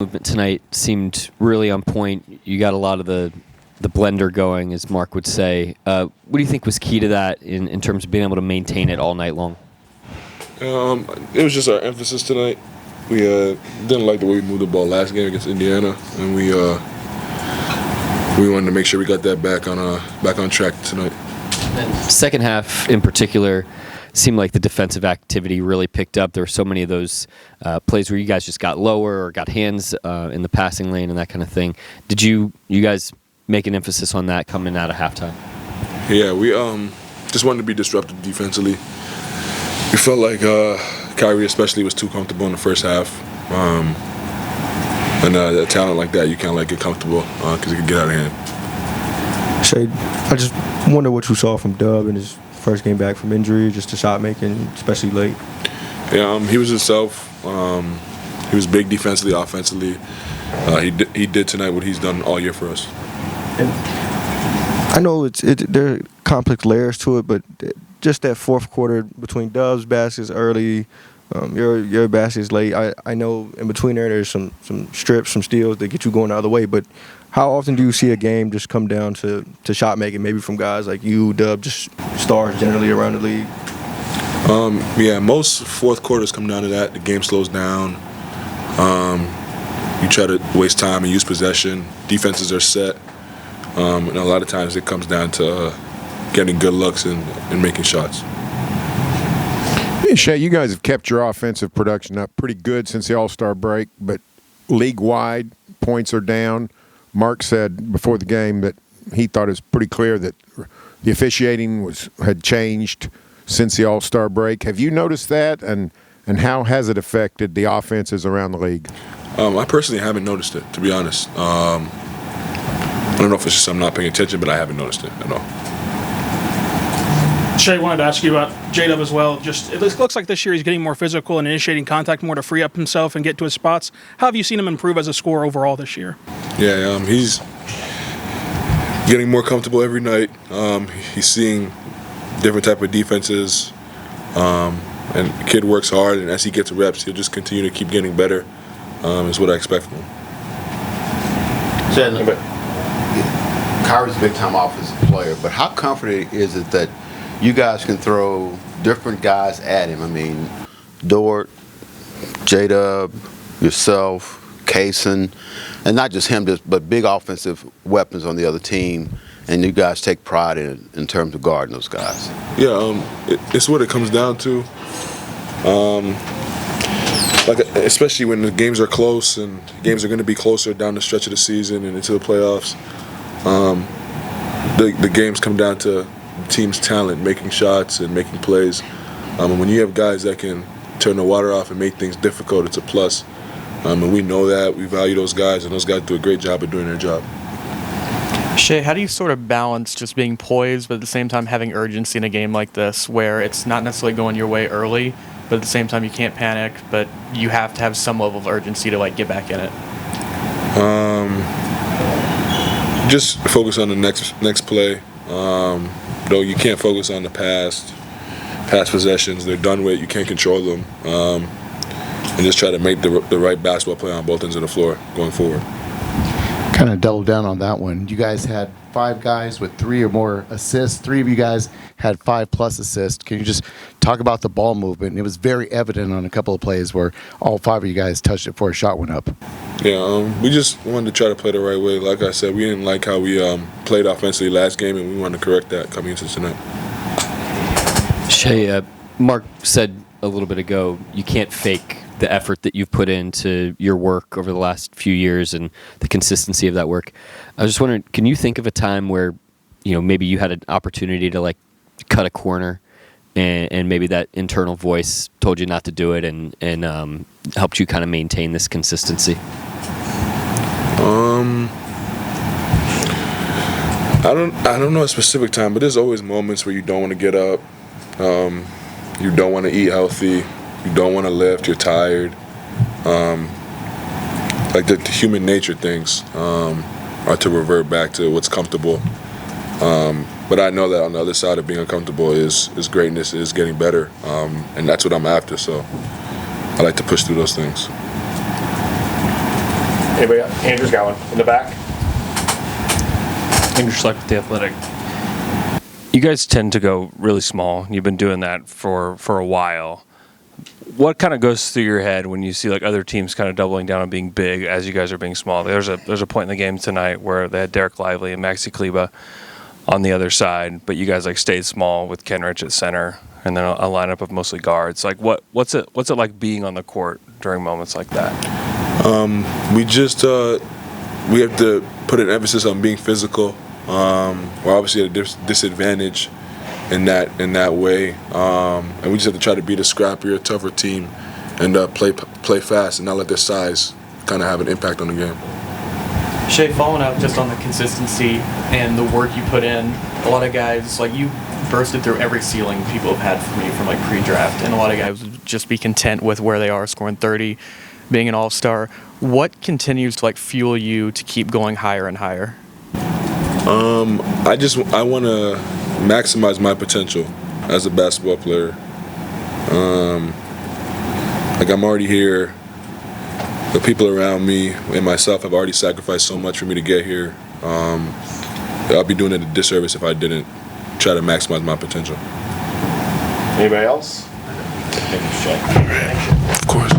Movement tonight seemed really on point. You got a lot of the blender going, as Mark would say. What do you think was key to that in terms of being able to maintain it all night long? It was just our emphasis tonight. We didn't like the way we moved the ball last game against Indiana, and we wanted to make sure we got that back on track tonight. Second half, in particular, seemed like the defensive activity really picked up. There were so many of those plays where you guys just got lower or got hands in the passing lane and that kind of thing. Did you guys make an emphasis on that coming out of halftime? Yeah, we just wanted to be disruptive defensively. We felt like Kyrie especially was too comfortable in the first half. And a talent like that, you can't get comfortable because it can get out of hand. Shai, I just wonder what you saw from Dub in his first game back from injury, just the shot making, especially late. Yeah, he was himself. He was big defensively, offensively. He did tonight what he's done all year for us. And I know there are complex layers to it, but just that fourth quarter between Dub's baskets early, your baskets late. I know in between there's some strips, some steals that get you going the other way. But how often do you see a game just come down to shot making, maybe from guys like you, Dub, just stars generally around the league? Yeah, most fourth quarters come down to that. The game slows down. You try to waste time and use possession. Defenses are set. And a lot of times it comes down to getting good looks and making shots. Hey, Shai, you guys have kept your offensive production up pretty good since the All-Star break, but league-wide, points are down. Mark said before the game that he thought it was pretty clear that the officiating had changed since the All-Star break. Have you noticed that, and how has it affected the offenses around the league? I personally haven't noticed it, to be honest. I don't know if it's just I'm not paying attention, but I haven't noticed it at all. Shai, wanted to ask you about J-Dub as well. Just it looks like this year he's getting more physical and initiating contact more to free up himself and get to his spots. How have you seen him improve as a scorer overall this year? Yeah, he's getting more comfortable every night. He's seeing different type of defenses, and the kid works hard. And as he gets reps, he'll just continue to keep getting better. Is what I expect from him. Kyrie's a big-time offensive player, but how comforting is it that you guys can throw different guys at him? I mean, Dort, J-Dub, yourself, Kaysen, and not just him, but big offensive weapons on the other team, and you guys take pride in terms of guarding those guys. Yeah, it's what it comes down to. Especially when the games are close, and games are going to be closer down the stretch of the season and into the playoffs. The games come down to the team's talent, making shots and making plays. And when you have guys that can turn the water off and make things difficult, it's a plus. And we know that. We value those guys, and those guys do a great job of doing their job. Shai, how do you sort of balance just being poised but at the same time having urgency in a game like this where it's not necessarily going your way early, but at the same time you can't panic, but you have to have some level of urgency to get back in it? Just focus on the next play. Though you can't focus on the past possessions. They're done with. You can't control them. And just try to make the right basketball play on both ends of the floor going forward. Kind of double down on that one. You guys had 5 guys with 3 or more assists. 3 of you guys had 5+ assists. Can you just talk about the ball movement? And it was very evident on a couple of plays where all 5 of you guys touched it before a shot went up. Yeah, we just wanted to try to play the right way. Like I said, we didn't like how we played offensively last game, and we wanted to correct that coming into tonight. Shai, Mark said a little bit ago, you can't fake the effort that you've put into your work over the last few years and the consistency of that work. I was just wondering, can you think of a time where, maybe you had an opportunity to cut a corner and maybe that internal voice told you not to do it and helped you kind of maintain this consistency? I don't know a specific time, but there's always moments where you don't want to get up, you don't want to eat healthy, you don't want to lift, you're tired. The human nature things are to revert back to what's comfortable. But I know that on the other side of being uncomfortable is greatness, is getting better, and that's what I'm after. So I like to push through those things. Anybody? Andrew's got one in the back. Andrew Schleck with The Athletic. You guys tend to go really small. You've been doing that for a while. What kind of goes through your head when you see like other teams kind of doubling down on being big as you guys are being small? There's a point in the game tonight where they had Derek Lively and Maxi Kleba on the other side, but you guys like stayed small with Kenrich at center and then a lineup of mostly guards. Like what's it like being on the court during moments like that? We have to put an emphasis on being physical. We're obviously at a disadvantage in that way, and we just have to try to be the scrappier, tougher team, and play fast and not let their size kind of have an impact on the game. Shai, following up just on the consistency and the work you put in, a lot of guys, like you bursted through every ceiling people have had from you from like pre-draft, and a lot of guys would just be content with where they are, scoring 30, being an all-star. What continues to like fuel you to keep going higher and higher? I want to maximize my potential as a basketball player. Like I'm already here. The people around me and myself have already sacrificed so much for me to get here. I'll be doing it a disservice if I didn't try to maximize my potential. Anybody else? Of course.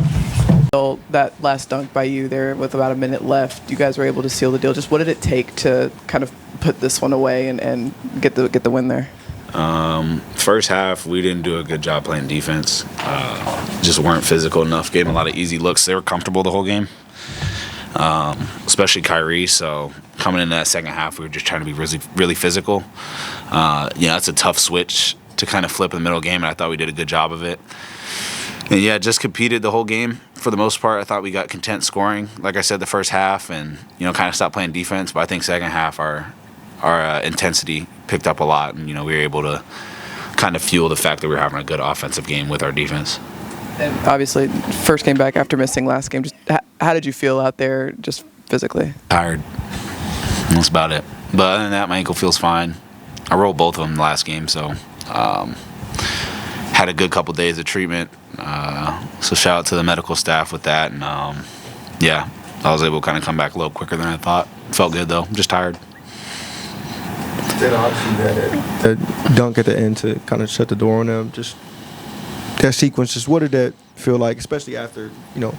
That last dunk by you there with about a minute left, you guys were able to seal the deal. Just what did it take to kind of put this one away and get the win there? First half, we didn't do a good job playing defense. Just weren't physical enough. Gave them a lot of easy looks. They were comfortable the whole game, especially Kyrie. So coming into that second half, we were just trying to be really, really physical. It's a tough switch to kind of flip in the middle of the game, and I thought we did a good job of it. And just competed the whole game for the most part. I thought we got content scoring, like I said, the first half, and kind of stopped playing defense. But I think second half our intensity picked up a lot, and we were able to kind of fuel the fact that we were having a good offensive game with our defense. And obviously, first game back after missing last game. Just how did you feel out there, just physically? Tired. That's about it. But other than that, my ankle feels fine. I rolled both of them last game, so had a good couple days of treatment. So shout out to the medical staff with that, and I was able to kind of come back a little quicker than I thought. Felt good though. I'm just tired. That dunk at the end to kind of shut the door on them, just that sequence. Just what did that feel like, especially after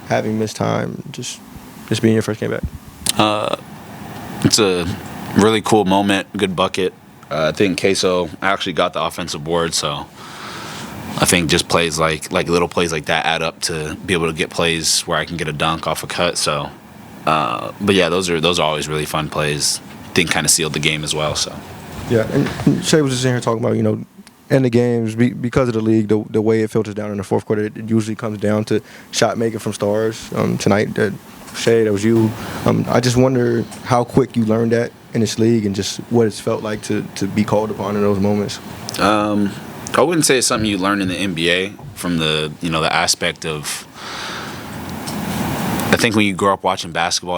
having missed time, just being your first game back? It's a really cool moment. Good bucket. I think Queso actually got the offensive board, so I think just plays like little plays like that add up to be able to get plays where I can get a dunk off a cut. So, those are always really fun plays. I think kind of sealed the game as well. So. Yeah, and Shai was just in here talking about, in the games, because of the league, the way it filters down in the fourth quarter, it usually comes down to shot making from stars. Tonight, Shai, that was you. I just wonder how quick you learned that in this league and just what it's felt like to be called upon in those moments. I wouldn't say it's something you learn in the NBA from the the aspect of. I think when you grow up watching basketball,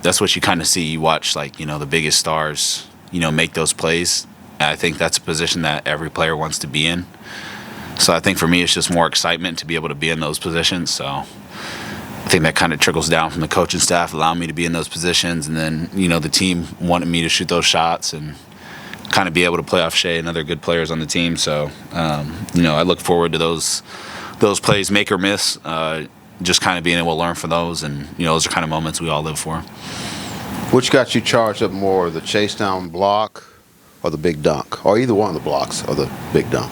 that's what you kind of see. You watch the biggest stars. Make those plays. And I think that's a position that every player wants to be in. So I think for me, it's just more excitement to be able to be in those positions. So I think that kind of trickles down from the coaching staff, allowing me to be in those positions. And then, the team wanted me to shoot those shots and kind of be able to play off Shai and other good players on the team. So, I look forward to those plays, make or miss, just kind of being able to learn from those. And, those are kind of moments we all live for. Which got you charged up more, the chase down block or the big dunk? Or either one of the blocks or the big dunk?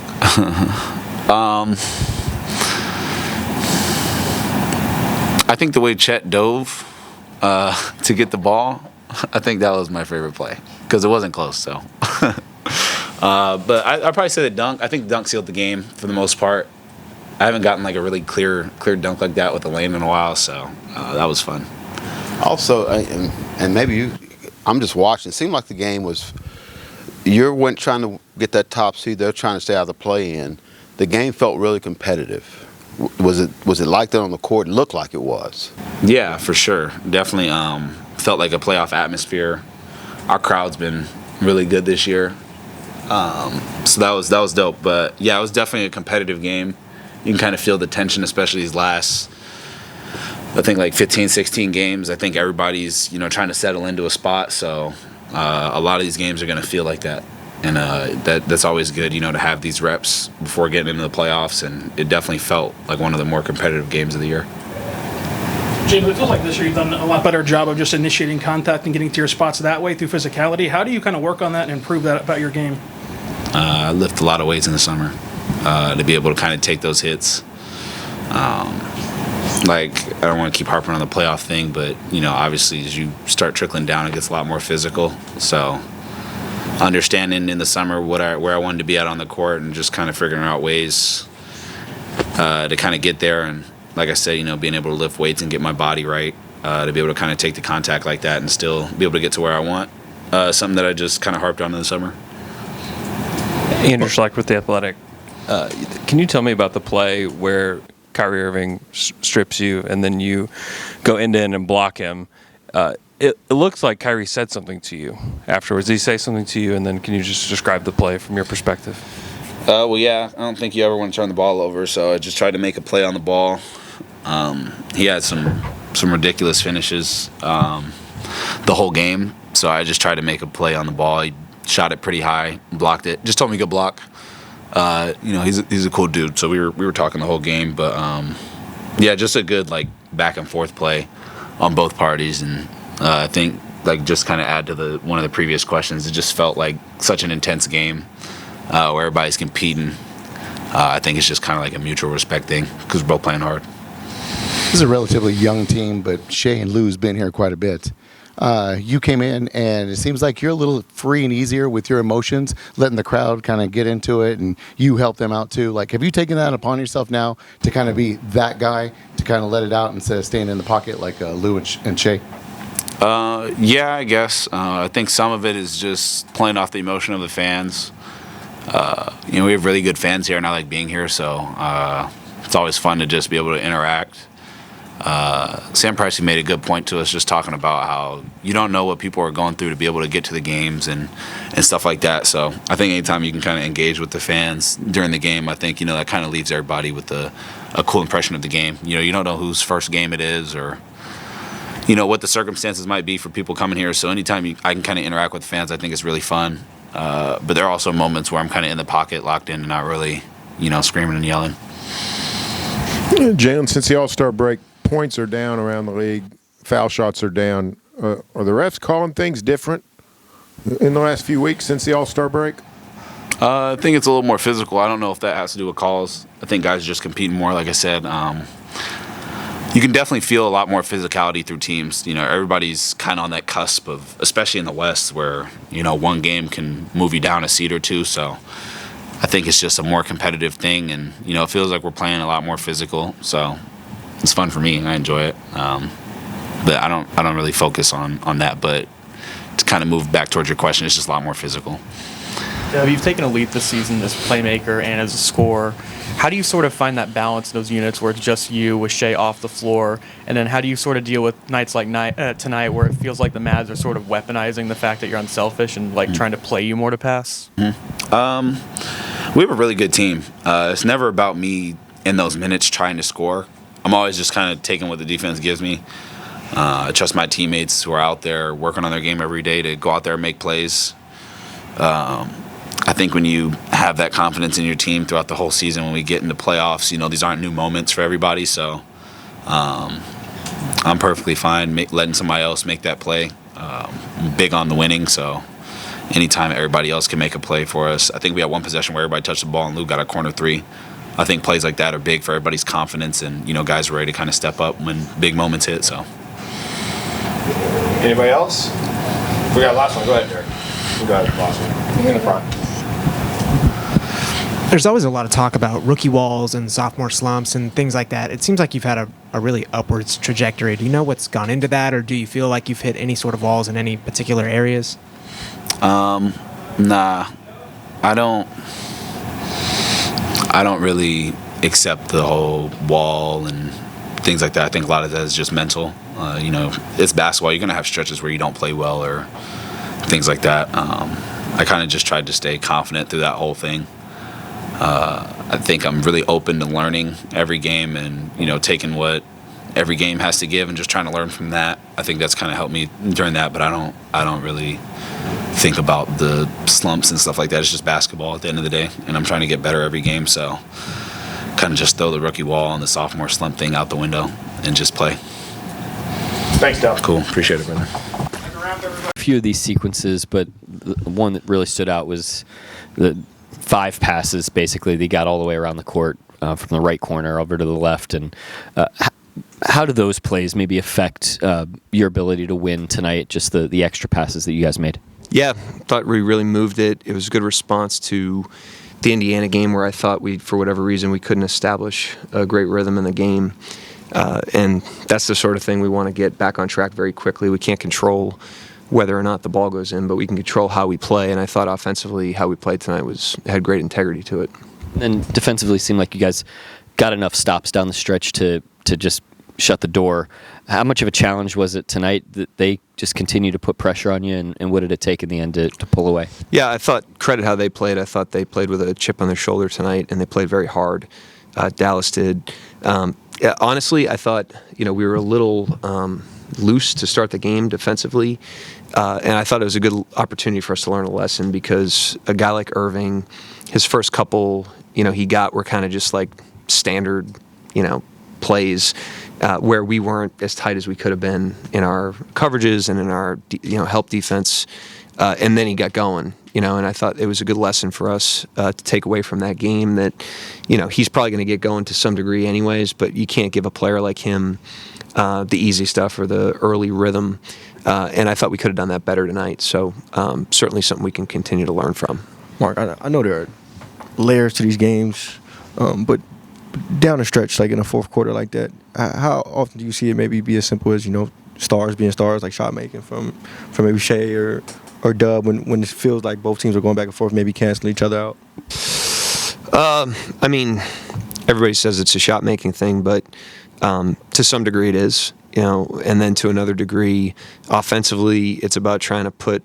I think the way Chet dove to get the ball, I think that was my favorite play because it wasn't close. So, but I'd probably say the dunk. I think the dunk sealed the game for the most part. I haven't gotten a really clear dunk like that with the lane in a while, so that was fun. Also, and maybe I'm just watching. It seemed like the game was, you trying to get that top seed. They're trying to stay out of the play-in. The game felt really competitive. Was it like that on the court? It looked like it was. Yeah, for sure. Definitely felt like a playoff atmosphere. Our crowd's been really good this year, so that was dope. But yeah, it was definitely a competitive game. You can kind of feel the tension, especially these last I think like 15, 16 games. I think everybody's trying to settle into a spot. So a lot of these games are going to feel like that, and that's always good. To have these reps before getting into the playoffs, and it definitely felt like one of the more competitive games of the year. Jalen, it feels like this year you've done a lot better job of just initiating contact and getting to your spots that way through physicality. How do you kind of work on that and improve that about your game? I lift a lot of weights in the summer to be able to kind of take those hits. I don't want to keep harping on the playoff thing, but obviously as you start trickling down, it gets a lot more physical. So understanding in the summer where I wanted to be at on the court and just kind of figuring out ways to kind of get there, and like I said, being able to lift weights and get my body right to be able to kind of take the contact like that and still be able to get to where I want. Something that I just kind of harped on in the summer. Andrew Schleck with The Athletic. Can you tell me about the play where Kyrie Irving strips you and then you go end to end and block him? It looks like Kyrie said something to you afterwards. Did he say something to you? And then can you just describe the play from your perspective? Well, yeah, I don't think you ever want to turn the ball over, so I just tried to make a play on the ball. He had some ridiculous finishes the whole game, so I just tried to make a play on the ball. He shot it pretty high, blocked it. Just told me to go block. He's a cool dude, so we were talking the whole game, but yeah, just a good back and forth play on both parties, and I think just kind of add to one of the previous questions. It just felt like such an intense game where everybody's competing. I think it's just kind of like a mutual respect thing because we're both playing hard. This is a relatively young team, but Shai and Lou's been here quite a bit. You came in, and it seems like you're a little free and easier with your emotions, letting the crowd kind of get into it, and you help them out too. Have you taken that upon yourself now to kind of be that guy to kind of let it out instead of staying in the pocket like Lou and Shai? Yeah, I guess. I think some of it is just playing off the emotion of the fans. We have really good fans here, and I like being here, so it's always fun to just be able to interact. Sam Pricey made a good point to us just talking about how you don't know what people are going through to be able to get to the games and stuff like that. So I think anytime you can kind of engage with the fans during the game, I think, that kind of leaves everybody with a cool impression of the game. You don't know whose first game it is or, what the circumstances might be for people coming here. So anytime I can kind of interact with fans, I think it's really fun. But there are also moments where I'm kind of in the pocket, locked in, and not really, screaming and yelling. Jalen, since the All-Star break, points are down around the league, foul shots are down. Are the refs calling things different in the last few weeks since the All-Star break? I think it's a little more physical. I don't know if that has to do with calls. I think guys are just competing more, like I said. You can definitely feel a lot more physicality through teams. Everybody's kind of on that cusp of, especially in the West, where, one game can move you down a seed or two. So I think it's just a more competitive thing, and, it feels like we're playing a lot more physical. So it's fun for me, and I enjoy it. But I don't really focus on that. But to kind of move back towards your question, it's just a lot more physical. You've taken a leap this season as playmaker and as a scorer. How do you sort of find that balance in those units where it's just you with Shai off the floor? And then how do you sort of deal with nights like tonight where it feels like the Mavs are sort of weaponizing the fact that you're unselfish and trying to play you more to pass? Mm-hmm. We have a really good team. It's never about me in those minutes trying to score. I'm always just kind of taking what the defense gives me. I trust my teammates who are out there working on their game every day to go out there and make plays. I think when you have that confidence in your team throughout the whole season, when we get into playoffs, these aren't new moments for everybody. So I'm perfectly fine letting somebody else make that play. I'm big on the winning, so anytime everybody else can make a play for us. I think we had one possession where everybody touched the ball and Lou got a corner three. I think plays like that are big for everybody's confidence, and guys are ready to kind of step up when big moments hit. So, anybody else? We got last one. Go ahead, Derek. We got last one in the front. There's always a lot of talk about rookie walls and sophomore slumps and things like that. It seems like you've had a really upwards trajectory. Do you know what's gone into that, or do you feel like you've hit any sort of walls in any particular areas? Nah, I don't really accept the whole wall and things like that. I think a lot of that is just mental. It's basketball. You're going to have stretches where you don't play well or things like that. I kind of just tried to stay confident through that whole thing. I think I'm really open to learning every game and, taking what every game has to give, and just trying to learn from that. I think that's kind of helped me during that, but I don't really think about the slumps and stuff like that. It's just basketball at the end of the day, and I'm trying to get better every game, so kind of just throw the rookie wall and the sophomore slump thing out the window and just play. Thanks, Dub. Cool. Appreciate it, brother. A few of these sequences, but the one that really stood out was the 5 passes, basically, they got all the way around the court from the right corner over to the left. And how do those plays maybe affect your ability to win tonight, just the extra passes that you guys made? Yeah, thought we really moved it. It was a good response to the Indiana game where I thought for whatever reason, we couldn't establish a great rhythm in the game. And that's the sort of thing we want to get back on track very quickly. We can't control whether or not the ball goes in, but we can control how we play. And I thought offensively how we played tonight had great integrity to it. And defensively seemed like you guys got enough stops down the stretch to just shut the door. How much of a challenge was it tonight that they just continue to put pressure on you, and what did it take in the end to pull away? Yeah, I thought credit how they played. I thought they played with a chip on their shoulder tonight, and they played very hard. Dallas did. Yeah, honestly, I thought we were a little loose to start the game defensively, and I thought it was a good opportunity for us to learn a lesson because a guy like Irving, his first couple he got were kind of just like standard plays where we weren't as tight as we could have been in our coverages and in our help defense, and then he got going. And I thought it was a good lesson for us to take away from that game that, he's probably going to get going to some degree anyways, but you can't give a player like him the easy stuff or the early rhythm. And I thought we could have done that better tonight. So certainly something we can continue to learn from. Mark, I know there are layers to these games, but down the stretch, like in a fourth quarter like that, how often do you see it maybe be as simple as, stars being stars, like shot making from maybe Shai or Dub when it feels like both teams are going back and forth, maybe canceling each other out? I mean, everybody says it's a shot-making thing, but to some degree it is, and then to another degree, offensively, it's about trying to put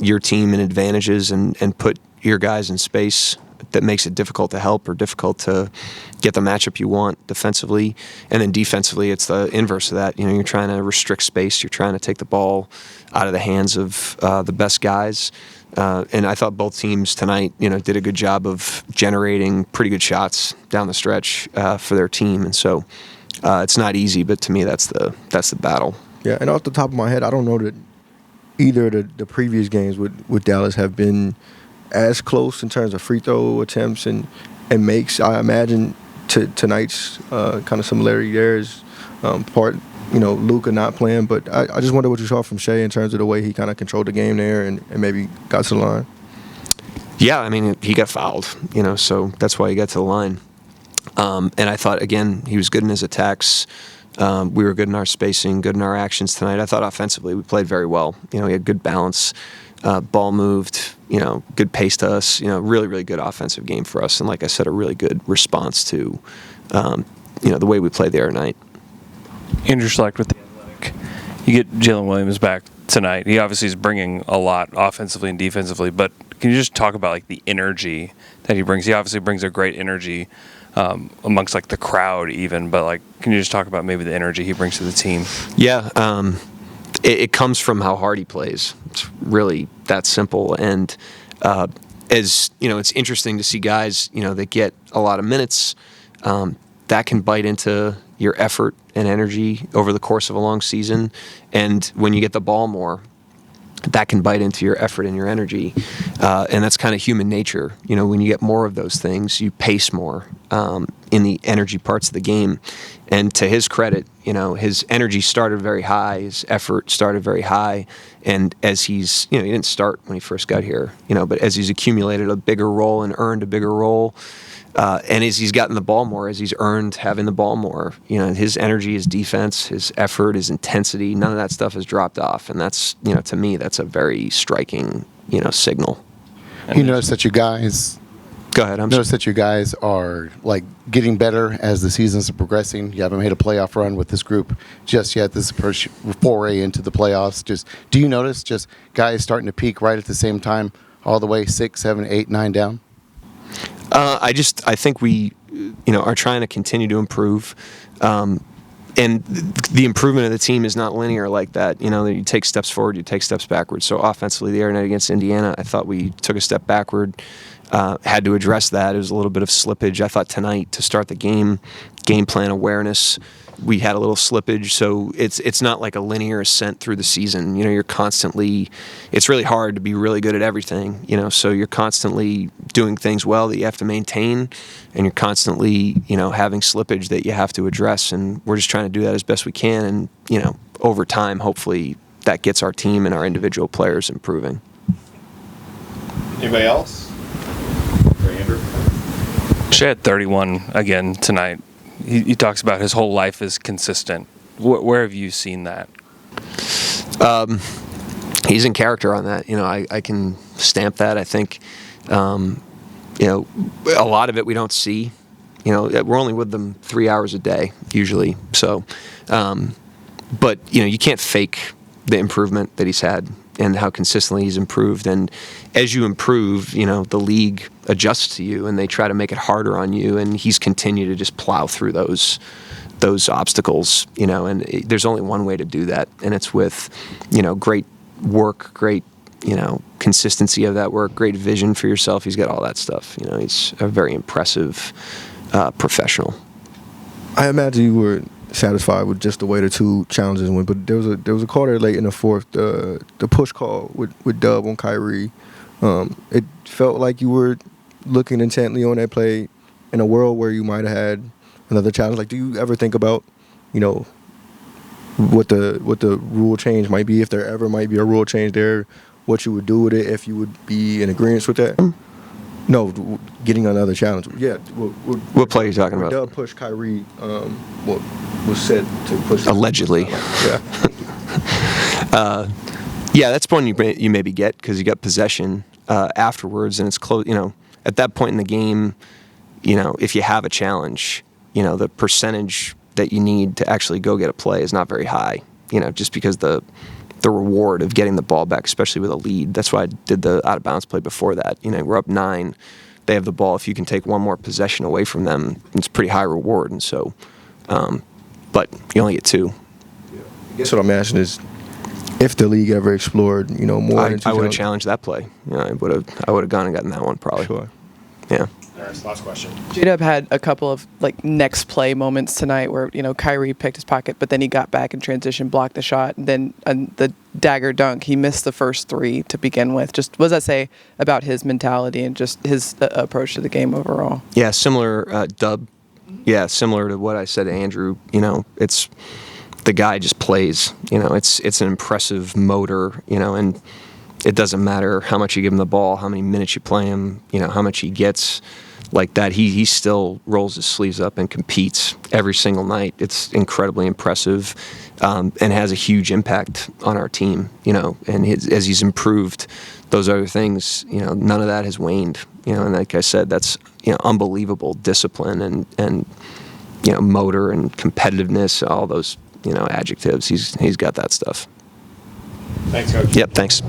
your team in advantages and put your guys in space that makes it difficult to help or difficult to get the matchup you want defensively. And then defensively, it's the inverse of that. You're trying to restrict space. You're trying to take the ball out of the hands of the best guys. And I thought both teams tonight, did a good job of generating pretty good shots down the stretch for their team. And so it's not easy, but to me, that's the battle. Yeah, and off the top of my head, I don't know that either of the previous games with Dallas have been as close in terms of free throw attempts and makes. I imagine tonight's kind of similarity there is part, Luka not playing, but I just wonder what you saw from Shai in terms of the way he kind of controlled the game there and maybe got to the line. Yeah, I mean, he got fouled, so that's why he got to the line. And I thought, again, he was good in his attacks. We were good in our spacing, good in our actions tonight. I thought offensively we played very well. We had good balance. Ball moved, good pace to us, really, really good offensive game for us. And like I said, a really good response to, the way we played the other night. Andrew Schlecht with the Athletic. You get Jalen Williams back tonight. He obviously is bringing a lot offensively and defensively, but can you just talk about the energy that he brings? He obviously brings a great energy amongst the crowd even, but can you just talk about maybe the energy he brings to the team? Yeah, it comes from how hard he plays. It's really that simple. And as it's interesting to see guys that get a lot of minutes that can bite into your effort and energy over the course of a long season. And when you get the ball more, that can bite into your effort and your energy. And that's kind of human nature. When you get more of those things, you pace more in the energy parts of the game. And to his credit, his energy started very high, his effort started very high. And as he's, he didn't start when he first got here, but as he's accumulated a bigger role and earned a bigger role, and as he's gotten the ball more, as he's earned having the ball more, his energy, his defense, his effort, his intensity, none of that stuff has dropped off. And that's, to me, that's a very striking, signal. You notice that you guys... Go ahead. Notice that you guys are getting better as the seasons are progressing. You haven't made a playoff run with this group just yet. This is the first foray into the playoffs. Do you notice just guys starting to peak right at the same time, all the way 6, 7, 8, 9 down? I think we, are trying to continue to improve. and the improvement of the team is not linear like that. You know, you take steps forward, you take steps backwards. So offensively, the other night against Indiana, I thought we took a step backward. Had to address that. It was a little bit of slippage. I thought tonight to start the game plan awareness, we had a little slippage. So it's not like a linear ascent through the season. You know, you're constantly. It's really hard to be really good at everything. You know, so you're constantly doing things well that you have to maintain, and you're constantly, you know, having slippage that you have to address. And we're just trying to do that as best we can. And you know, over time, hopefully, that gets our team and our individual players improving. Anybody else? Andrew? Shai had 31 again tonight. He talks about his whole life is consistent. Where have you seen that? He's in character on that. You know, I can stamp that. I think, you know, a lot of it we don't see. You know, we're only with them 3 hours a day usually. So, but you know, you can't fake the improvement that he's had and how consistently he's improved. And as you improve, you know, the league adjusts to you and they try to make it harder on you. And he's continued to just plow through those obstacles, you know, and there's only one way to do that. And it's with, you know, great work, great, you know, consistency of that work, great vision for yourself. He's got all that stuff. You know, he's a very impressive professional. I imagine you were satisfied with just the way the two challenges went, but there was a call there late in the fourth, the push call with Dub on Kyrie. It felt like you were looking intently on that play in a world where you might have had another challenge. Like, do you ever think about, you know, what the rule change might be, if there ever might be a rule change there, what you would do with it, if you would be in agreement with that? No, getting another challenge. Yeah. What play are you talking about? Dub pushed Kyrie. What was said to push. Allegedly. Yeah. Yeah, that's one you maybe get because you got possession afterwards, and it's close. You know, at that point in the game, you know, if you have a challenge, you know, the percentage that you need to actually go get a play is not very high. You know, just because the reward of getting the ball back, especially with a lead. That's why I did the out of bounds play before that. You know, we're up 9. They have the ball. If you can take one more possession away from them, it's pretty high reward. And so, but you only get 2. I guess what I'm asking is, if the league ever explored, you know, more. I would have challenged that play. You know, I would have gone and gotten that one probably. Sure. Yeah. All right, last question. J-Dub had a couple of like next play moments tonight where, you know, Kyrie picked his pocket, but then he got back in transition, blocked the shot, and then the dagger dunk, he missed the first 3 to begin with. Just what does that say about his mentality and just his approach to the game overall? Yeah, similar Dub. Yeah, similar to what I said to Andrew. You know, it's the guy just plays. You know, it's an impressive motor. You know, and it doesn't matter how much you give him the ball, how many minutes you play him. You know, how much he gets. Like that, he still rolls his sleeves up and competes every single night. It's incredibly impressive, and has a huge impact on our team. You know, and as he's improved, those other things, you know, none of that has waned. You know, and like I said, that's, you know, unbelievable discipline and you know, motor and competitiveness, all those, you know, adjectives. He's got that stuff. Thanks, Coach. Yep. Thanks.